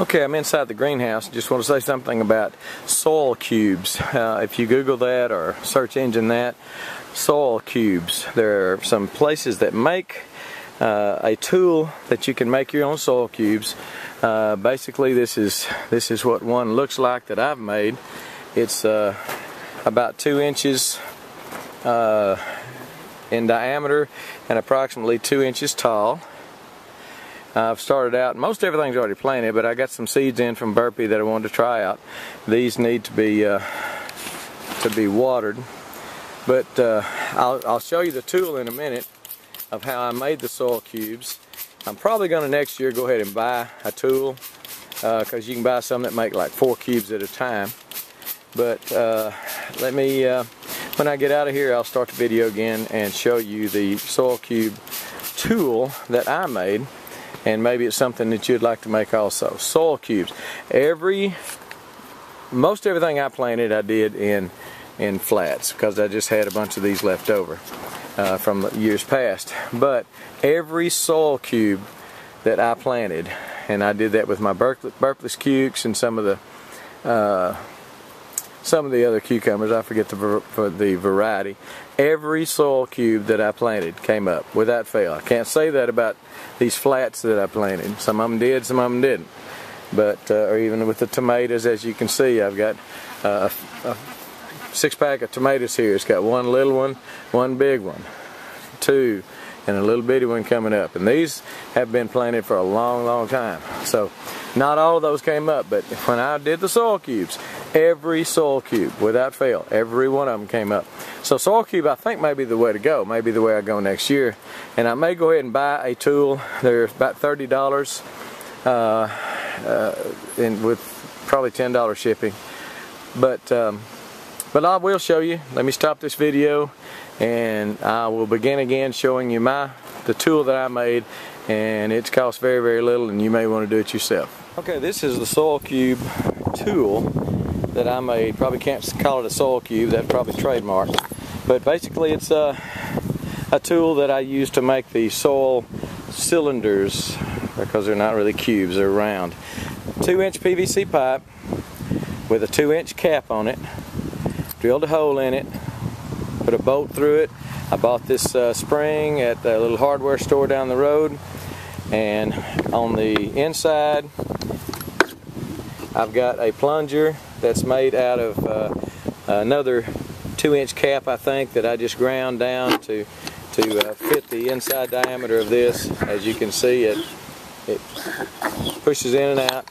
Okay, I'm inside the greenhouse. Just want to say something about soil cubes. If you Google that or search engine that, soil cubes. There are some places that make a tool that you can make your own soil cubes. Basically, this is what one looks like that I've made. It's about 2 inches in diameter and approximately 2 inches tall. I've started out, most everything's already planted, but I got some seeds in from Burpee that I wanted to try out. These need to be watered, but I'll show you the tool in a minute of how I made the soil cubes. I'm probably going to next year go ahead and buy a tool because you can buy some that make like 4 cubes at a time. But let me, when I get out of here, I'll start the video again and show you the soil cube tool that I made. And maybe it's something that you'd like to make also. Soil cubes. Most everything I planted I did in flats because I just had a bunch of these left over from the years past. But every soil cube that I planted, and I did that with my Berkeley's cukes and some of the other cucumbers, I forget the variety. Every soil cube that I planted came up without fail. I can't say that about these flats that I planted. Some of them did, some of them didn't. But or even with the tomatoes, as you can see, I've got a 6-pack of tomatoes here. It's got one little one, one big one, 2, and a little bitty one coming up. And these have been planted for a long, long time. So not all of those came up, but when I did the soil cubes, every soil cube, without fail, every one of them came up. So soil cube, I think, may be the way to go, maybe the way I go next year. And I may go ahead and buy a tool. They're about $30 and with probably $10 shipping. But I will show you. Let me stop this video and I will begin again showing you the tool that I made, and it's cost very, very little, and you may want to do it yourself. Okay, this is the soil cube tool that I made. Probably can't call it a soil cube, that's probably trademarked. But basically it's a tool that I use to make the soil cylinders, because they're not really cubes, they're round. 2-inch PVC pipe with a 2-inch cap on it. Drilled a hole in it, put a bolt through it. I bought this spring at a little hardware store down the road, and on the inside I've got a plunger that's made out of another 2-inch cap, I think, that I just ground down to fit the inside diameter of this. As you can see, it pushes in and out.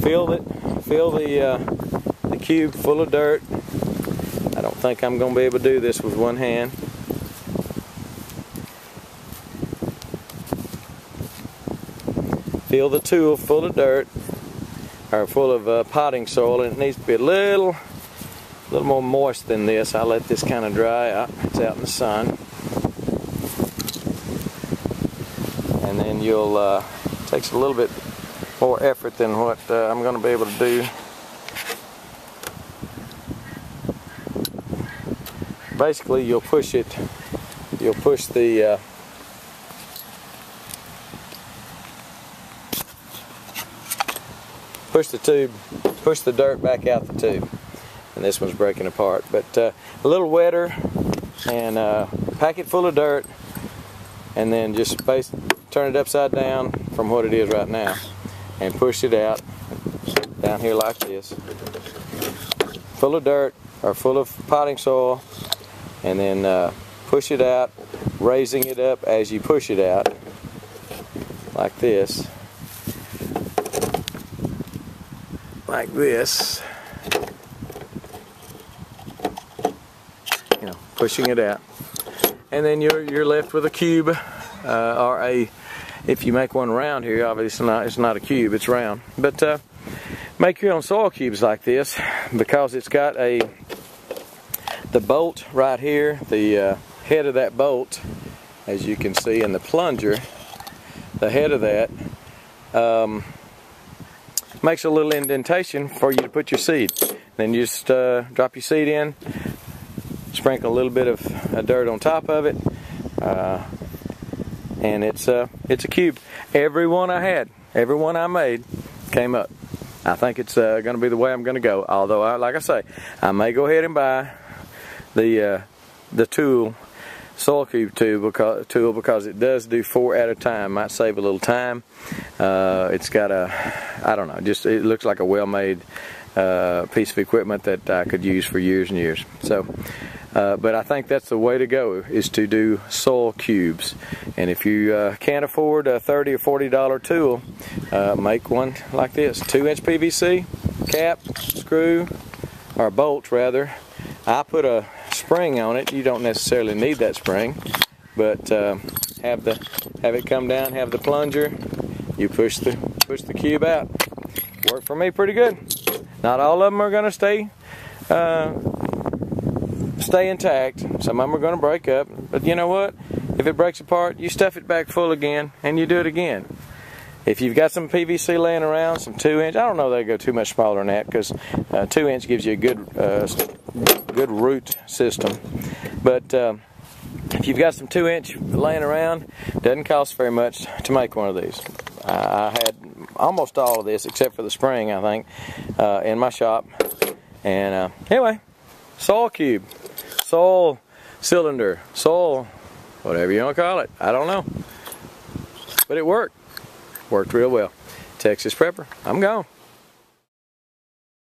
Fill the cube full of dirt. I don't think I'm going to be able to do this with one hand. Fill the tool full of dirt, or full of potting soil, and it needs to be a little more moist than this. I'll let this kind of dry out. It's out in the sun. And then it takes a little bit more effort than what I'm going to be able to do. Basically, you'll push the tube, push the dirt back out the tube, and this one's breaking apart. But a little wetter, and pack it full of dirt, and then just turn it upside down from what it is right now, and push it out down here like this, full of dirt or full of potting soil, and then push it out, raising it up as you push it out, like this. Like this, pushing it out, and then you're left with a cube, or if you make one round here, obviously it's not a cube, it's round. But make your own soil cubes like this, because it's got the bolt right here, the head of that bolt, as you can see, in the plunger, the head of that makes a little indentation for you to put your seed. Then you just drop your seed in, sprinkle a little bit of dirt on top of it, and it's a cube. Every one I made came up. I think it's going to be the way I'm going to go. Although, like I say, I may go ahead and buy the tool, soil cube tool, because it does do 4 at a time. Might save a little time. It's got I don't know, just it looks like a well-made piece of equipment that I could use for years and years. So, but I think that's the way to go, is to do soil cubes. And if you can't afford a $30 or $40 tool, make one like this: 2-inch PVC cap, screw, or bolt rather. I put a spring on it. You don't necessarily need that spring, but have it come down. Have the plunger. You push the cube out. Worked for me pretty good. Not all of them are going to stay intact. Some of them are going to break up. But you know what? If it breaks apart, you stuff it back full again, and you do it again. If you've got some PVC laying around, some 2-inch, I don't know they go too much smaller than that, because 2-inch gives you a good root system. But if you've got some 2-inch laying around, it doesn't cost very much to make one of these. I had almost all of this except for the spring, I think, in my shop. And anyway, soil cube, soil cylinder, soil, whatever you want to call it. I don't know. But it worked. Worked real well. Texas Prepper, I'm gone.